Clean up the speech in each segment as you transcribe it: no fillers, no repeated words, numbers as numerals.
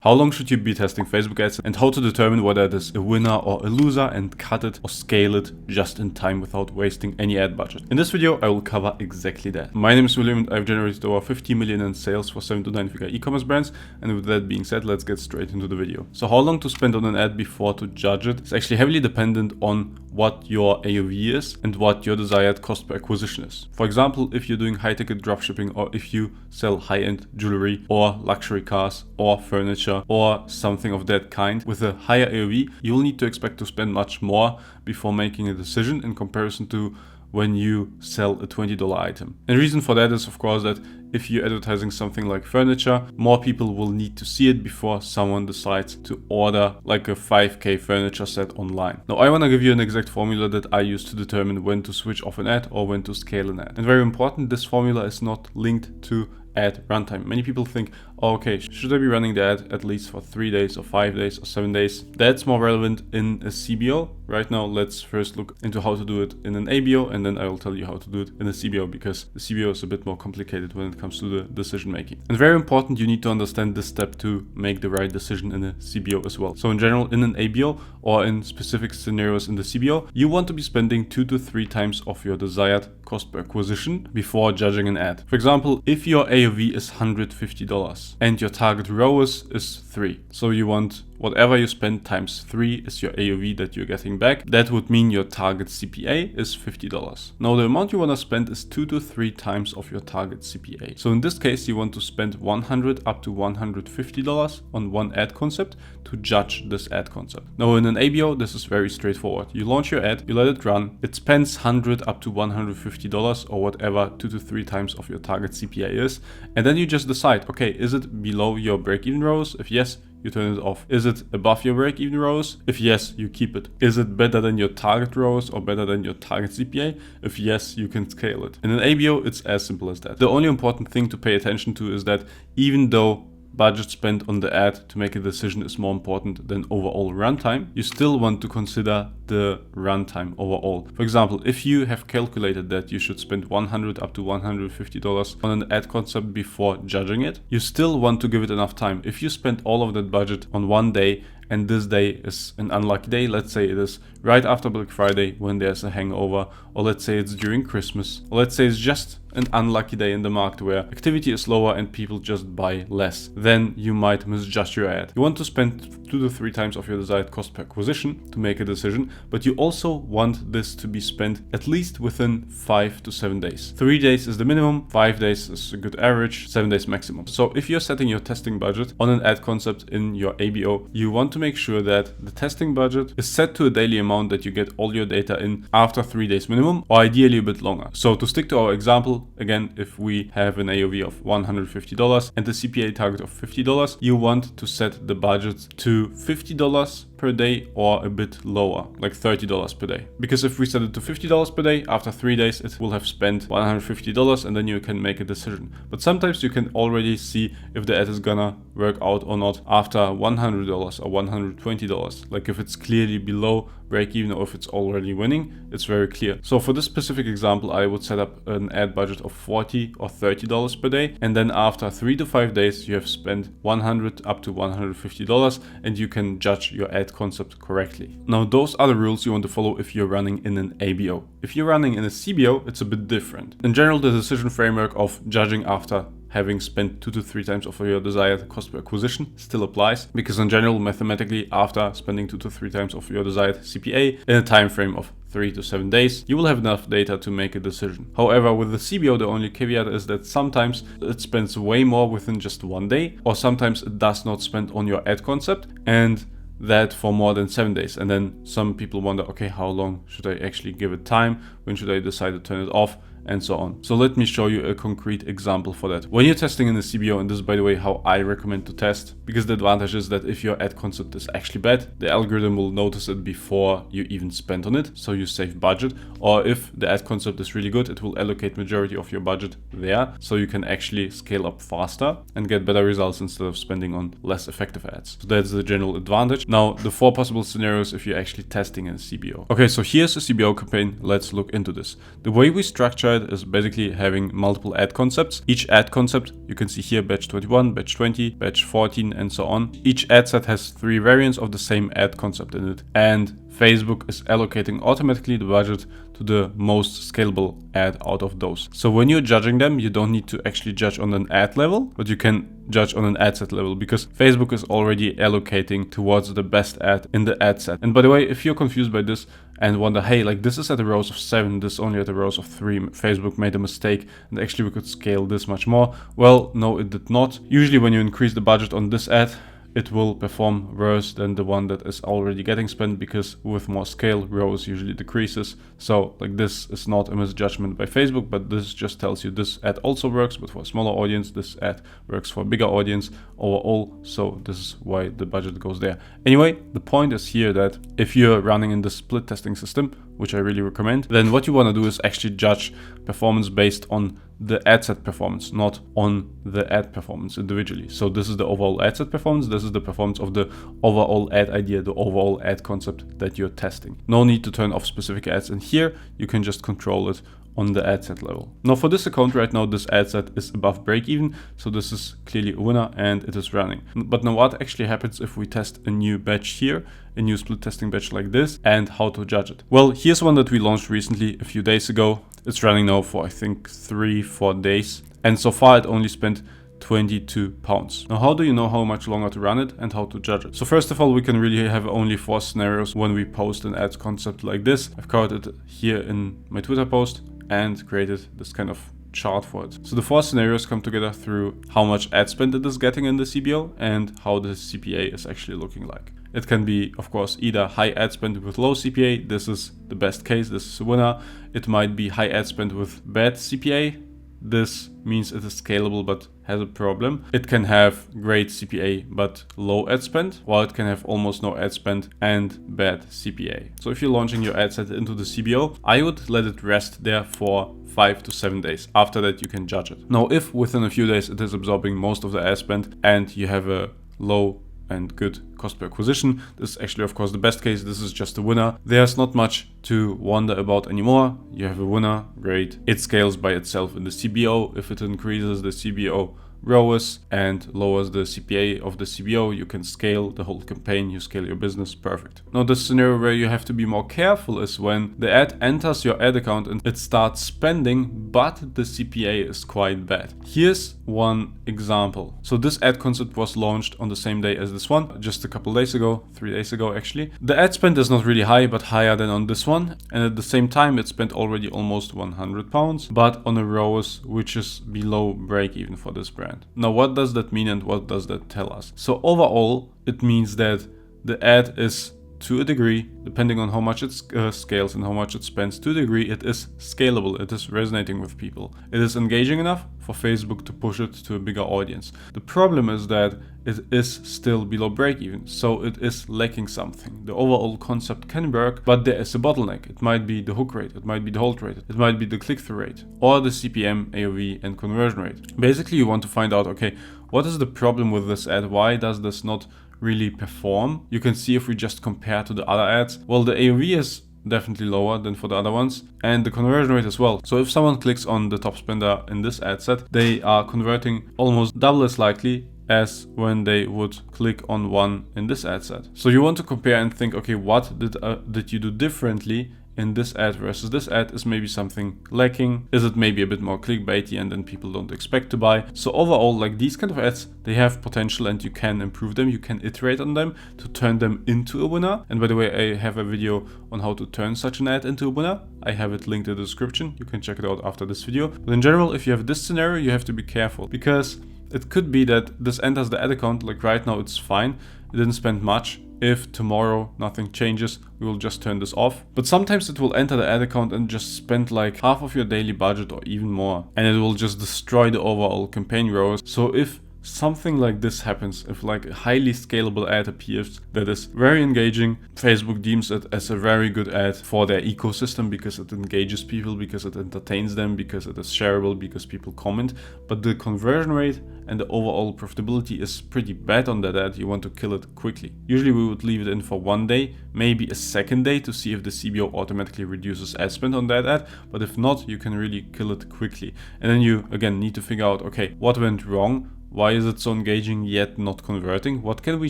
How long should you be testing Facebook ads, and how to determine whether it is a winner or a loser and cut it or scale it just in time without wasting any ad budget. In this video, I will cover exactly that. My name is William and I've generated over 50 million in sales for 7 to 9 figure e-commerce brands. And with that being said, let's get straight into the video. So how long to spend on an ad before to judge it is actually heavily dependent on what your AOV is and what your desired cost per acquisition is. For example, if you're doing high-ticket dropshipping, or if you sell high-end jewelry or luxury cars or furniture or something of that kind with a higher AOV, you'll need to expect to spend much more before making a decision in comparison to when you sell a $20 item. And the reason for that is, of course, that if you're advertising something like furniture, more people will need to see it before someone decides to order like a 5K furniture set online. Now, I want to give you an exact formula that I use to determine when to switch off an ad or when to scale an ad. And very important, this formula is not linked to ad runtime. Many people think, oh, okay, should I be running the ad at least for 3 days or 5 days or 7 days? That's more relevant in a CBO. Right now, let's first look into how to do it in an ABO, and then I will tell you how to do it in a CBO, because the CBO is a bit more complicated when it comes to the decision making. And very important, you need to understand this step to make the right decision in a CBO as well. So in general, in an ABO or in specific scenarios in the CBO, you want to be spending 2 to 3 times of your desired cost per acquisition before judging an ad. For example, if your AOV is $150 and your target ROAS is 3, so you want whatever you spend times 3 is your AOV that you're getting back. That would mean your target CPA is $50. Now the amount you want to spend is 2 to 3 times of your target CPA. So in this case, you want to spend $100 up to $150 on one ad concept to judge this ad concept. Now in an ABO, this is very straightforward. You launch your ad, you let it run, it spends $100 up to $150 or whatever 2 to 3 times of your target CPA is. And then you just decide, okay, is it below your break-even ROAS? If yes, you turn it off. Is it above your break-even ROAS? If yes, you keep it. Is it better than your target ROAS or better than your target CPA? If yes, you can scale it. In an ABO, it's as simple as that. The only important thing to pay attention to is that even though budget spent on the ad to make a decision is more important than overall runtime, you still want to consider the runtime overall. For example, if you have calculated that you should spend $100 up to $150 on an ad concept before judging it, you still want to give it enough time. If you spend all of that budget on one day and this day is an unlucky day, let's say it is right after Black Friday when there's a hangover, or let's say it's during Christmas, or let's say it's just an unlucky day in the market where activity is lower and people just buy less, then you might misjudge your ad. You want to spend 2 to 3 times of your desired cost per acquisition to make a decision, but you also want this to be spent at least within 5 to 7 days. 3 days is the minimum, 5 days is a good average, 7 days maximum. So if you're setting your testing budget on an ad concept in your ABO, you want to make sure that the testing budget is set to a daily amount that you get all your data in after 3 days minimum, or ideally a bit longer. So to stick to our example, again, if we have an AOV of $150 and a CPA target of $50, you want to set the budget to $50 per day or a bit lower, like $30 per day. Because if we set it to $50 per day, after 3 days, it will have spent $150 and then you can make a decision. But sometimes you can already see if the ad is gonna work out or not after $100 or $120. Like if it's clearly below break even or if it's already winning, it's very clear. So for this specific example, I would set up an ad budget of $40 or $30 per day. And then after 3 to 5 days, you have spent $100 up to $150 and you can judge your ad concept correctly. Now, those are the rules you want to follow if you're running in an ABO. If you're running in a CBO, it's a bit different. In general, the decision framework of judging after having spent 2 to 3 times of your desired cost per acquisition still applies, because in general, mathematically, after spending 2 to 3 times of your desired CPA in a time frame of 3 to 7 days, you will have enough data to make a decision. However, with the CBO, the only caveat is that sometimes it spends way more within just 1 day, or sometimes it does not spend on your ad concept, and that for more than 7 days. And then some people wonder, okay, how long should I actually give it time? When should I decide to turn it off? And so on. So let me show you a concrete example for that. When you're testing in the CBO, and this is by the way how I recommend to test, because the advantage is that if your ad concept is actually bad, the algorithm will notice it before you even spend on it, so you save budget. Or if the ad concept is really good, it will allocate majority of your budget there, so you can actually scale up faster and get better results instead of spending on less effective ads. So that's the general advantage. Now, the 4 possible scenarios if you're actually testing in a CBO. Okay, so here's a CBO campaign. Let's look into this. The way we structure ad is basically having multiple ad concepts. Each ad concept, you can see here batch 21, batch 20, batch 14, and so on. Each ad set has 3 variants of the same ad concept in it. And Facebook is allocating automatically the budget to the most scalable ad out of those. So when you're judging them, you don't need to actually judge on an ad level, but you can judge on an ad set level because Facebook is already allocating towards the best ad in the ad set. And by the way, if you're confused by this and wonder, hey, like this is at the rows of 7, this only at the rows of 3, Facebook made a mistake and actually we could scale this much more. Well, no, it did not. Usually when you increase the budget on this ad, it will perform worse than the one that is already getting spent, because with more scale, ROAS usually decreases. So like this is not a misjudgment by Facebook, but this just tells you this ad also works, but for a smaller audience, this ad works for a bigger audience overall. So this is why the budget goes there. Anyway, the point is here that if you're running in the split testing system, which I really recommend, then what you want to do is actually judge performance based on the ad set performance, not on the ad performance individually. So this is the overall ad set performance. This is the performance of the overall ad idea, the overall ad concept that you're testing. No need to turn off specific ads in here. You can just control it on the ad set level. Now for this account right now, this ad set is above break even. So this is clearly a winner and it is running. But now what actually happens if we test a new batch here, a new split testing batch like this, and how to judge it? Well, here's one that we launched recently a few days ago. It's running now for I think 3-4 days. And so far it only spent £22. Now, how do you know how much longer to run it and how to judge it? So first of all, we can really have only 4 scenarios when we post an ad concept like this. I've covered it here in my Twitter post and created this kind of chart for it. So the 4 scenarios come together through how much ad spend it is getting in the CBO and how the CPA is actually looking like. It can be, of course, either high ad spend with low CPA. This is the best case. This is a winner. It might be high ad spend with bad CPA. This means it is scalable but has a problem. It can have great CPA but low ad spend, while it can have almost no ad spend and bad CPA. So if you're launching your ad set into the CBO, I would let it rest there for 5 to 7 days. After that, you can judge it. Now, if within a few days it is absorbing most of the ad spend and you have a low and good cost per acquisition, this is actually of course the best case. This is just a winner. There's not much to wonder about anymore. You have a winner, great. It scales by itself in the CBO. If it increases the CBO ROAS and lowers the CPA of the CBO, you can scale the whole campaign, you scale your business, perfect. Now the scenario where you have to be more careful is when the ad enters your ad account and it starts spending, but the CPA is quite bad. Here's one example. So this ad concept was launched on the same day as this one, just a couple days ago, 3 days ago actually. The ad spend is not really high, but higher than on this one. And at the same time, it spent already almost £100, but on a ROAS which is below break even for this brand. Now, what does that mean and what does that tell us? So overall, it means that the ad is, to a degree, depending on how much it scales and how much it spends, to a degree, it is scalable. It is resonating with people. It is engaging enough for Facebook to push it to a bigger audience. The problem is that it is still below break even, so it is lacking something. The overall concept can work, but there is a bottleneck. It might be the hook rate, it might be the hold rate, it might be the click-through rate, or the CPM, AOV, and conversion rate. Basically, you want to find out, okay, what is the problem with this ad? Why does this not really perform? You can see if we just compare to the other ads, well, the AOV is definitely lower than for the other ones, and the conversion rate as well. So if someone clicks on the top spender in this ad set, they are converting almost double as likely as when they would click on one in this ad set. So you want to compare and think, okay, what did you do differently in this ad versus this ad? Is maybe something lacking? Is it maybe a bit more clickbaity and then people don't expect to buy? So overall, like these kind of ads, they have potential and you can improve them. You can iterate on them to turn them into a winner. And by the way, I have a video on how to turn such an ad into a winner. I have it linked in the description. You can check it out after this video. But in general, if you have this scenario, you have to be careful, because it could be that this enters the ad account, like right now it's fine, it didn't spend much. If tomorrow nothing changes, we will just turn this off. But sometimes it will enter the ad account and just spend like half of your daily budget or even more. And it will just destroy the overall campaign ROAS. So if something like this happens, if like a highly scalable ad appears that is very engaging, Facebook deems it as a very good ad for their ecosystem because it engages people, because it entertains them, because it is shareable, because people comment, but the conversion rate and the overall profitability is pretty bad on that ad, you want to kill it quickly. Usually we would leave it in for 1 day, maybe a second day, to see if the CBO automatically reduces ad spend on that ad, but if not, you can really kill it quickly. And then you again need to figure out, okay, what went wrong? Why is it so engaging yet not converting? What can we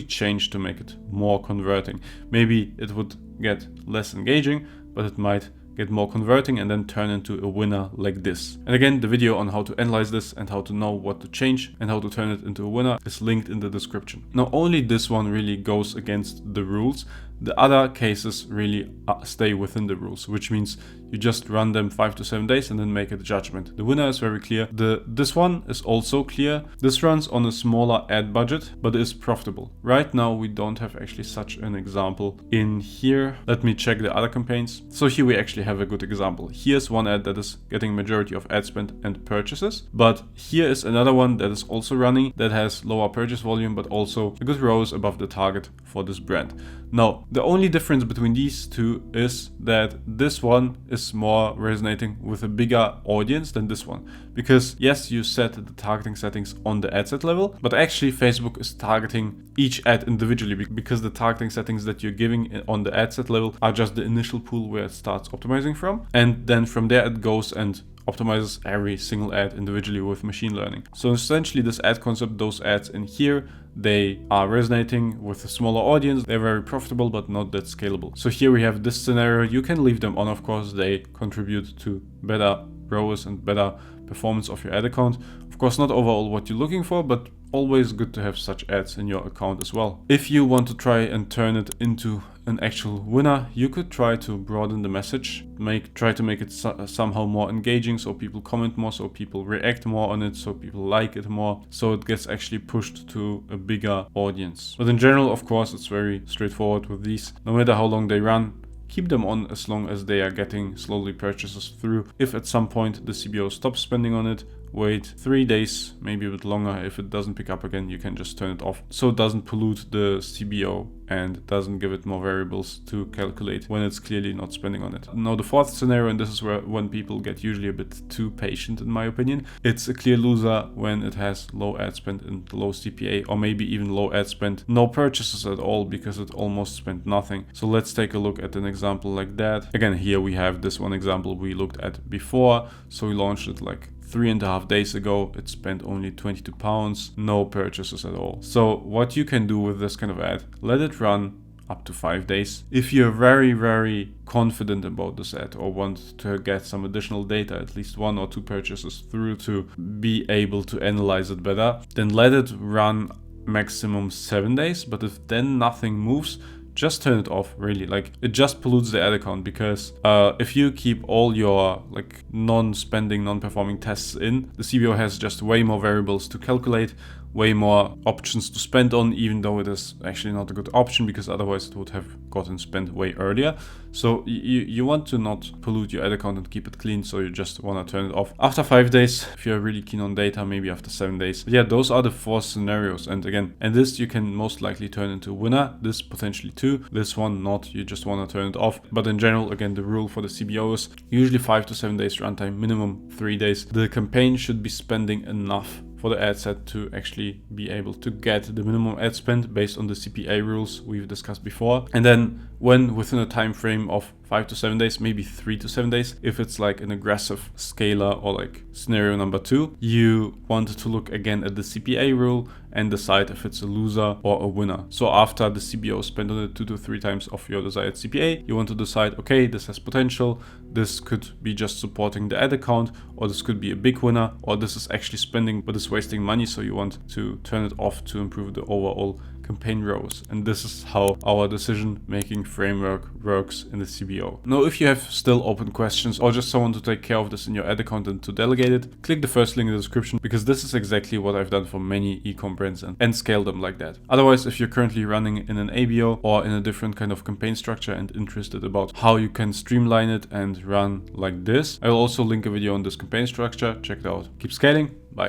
change to make it more converting? Maybe it would get less engaging, but it might get more converting and then turn into a winner like this. And again, the video on how to analyze this and how to know what to change and how to turn it into a winner is linked in the description. Now, only this one really goes against the rules. The other cases really stay within the rules, which means you just run them 5 to 7 days and then make a judgment. The winner is very clear. This one is also clear. This runs on a smaller ad budget, but is profitable. Right now, we don't have actually such an example in here. Let me check the other campaigns. So here we actually have a good example. Here's one ad that is getting majority of ad spend and purchases, but here is another one that is also running that has lower purchase volume, but also a good ROAS above the target for this brand. Now, the only difference between these two is that this one is more resonating with a bigger audience than this one. Because yes, you set the targeting settings on the ad set level, but actually Facebook is targeting each ad individually because the targeting settings that you're giving on the ad set level are just the initial pool where it starts optimizing from. And then from there it goes and optimizes every single ad individually with machine learning. So essentially this ad concept, those ads in here, they are resonating with a smaller audience. They're very profitable, but not that scalable. So here we have this scenario. You can leave them on, of course. They contribute to better ROAS and better performance of your ad account. Of course, not overall what you're looking for, but always good to have such ads in your account as well. If you want to try and turn it into an actual winner, you could try to broaden the message, try to make it somehow more engaging, so people comment more, so people react more on it, so people like it more, so it gets actually pushed to a bigger audience. But in general, of course, it's very straightforward with these. No matter how long they run, keep them on as long as they are getting slowly purchases through. If at some point the CBO stops spending on it, wait 3 days, maybe a bit longer. If it doesn't pick up again, you can just turn it off, so it doesn't pollute the CBO and doesn't give it more variables to calculate when it's clearly not spending on it. Now the fourth scenario, and this is when people get usually a bit too patient in my opinion, it's a clear loser when it has low ad spend and low CPA, or maybe even low ad spend, no purchases at all because it almost spent nothing. So let's take a look at an example like that. Again, here we have this one example we looked at before. So we launched it like 3.5 days ago. It spent only £22, no purchases at all. So what you can do with this kind of ad, let it run up to 5 days. If you're very confident about this ad or want to get some additional data, at least 1 or 2 purchases through to be able to analyze it better, then let it run maximum 7 days. But if then nothing moves, just turn it off, really. Like, it just pollutes the ad account, because if you keep all your like non-spending, non-performing tests in, the CBO has just way more variables to calculate, way more options to spend on, even though it is actually not a good option, because otherwise it would have gotten spent way earlier. So you want to not pollute your ad account and keep it clean, so you just want to turn it off after 5 days. If you're really keen on data, maybe after 7 days. But yeah, those are the 4 scenarios. And again, and this you can most likely turn into a winner, this potentially too, this one not, you just want to turn it off. But in general, again, the rule for the CBO is usually 5 to 7 days runtime, minimum 3 days. The campaign should be spending enough for the ad set to actually be able to get the minimum ad spend based on the CPA rules we've discussed before. And then when within a time frame of 5 to 7 days, maybe 3 to 7 days, if it's like an aggressive scaler or like scenario number 2, you want to look again at the CPA rule and decide if it's a loser or a winner. So after the CBO spent on it 2 to 3 times of your desired CPA, you want to decide, okay, this has potential, this could be just supporting the ad account, or this could be a big winner, or this is actually spending but is wasting money, so you want to turn it off to improve the overall campaign ROAS. And this is how our decision-making framework works in the CBO. Now, if you have still open questions or just someone to take care of this in your ad account and to delegate it, click the first link in the description, because this is exactly what I've done for many e-com brands and scale them like that. Otherwise, if you're currently running in an ABO or in a different kind of campaign structure and interested about how you can streamline it and run like this, I will also link a video on this campaign structure. Check it out. Keep scaling. Bye.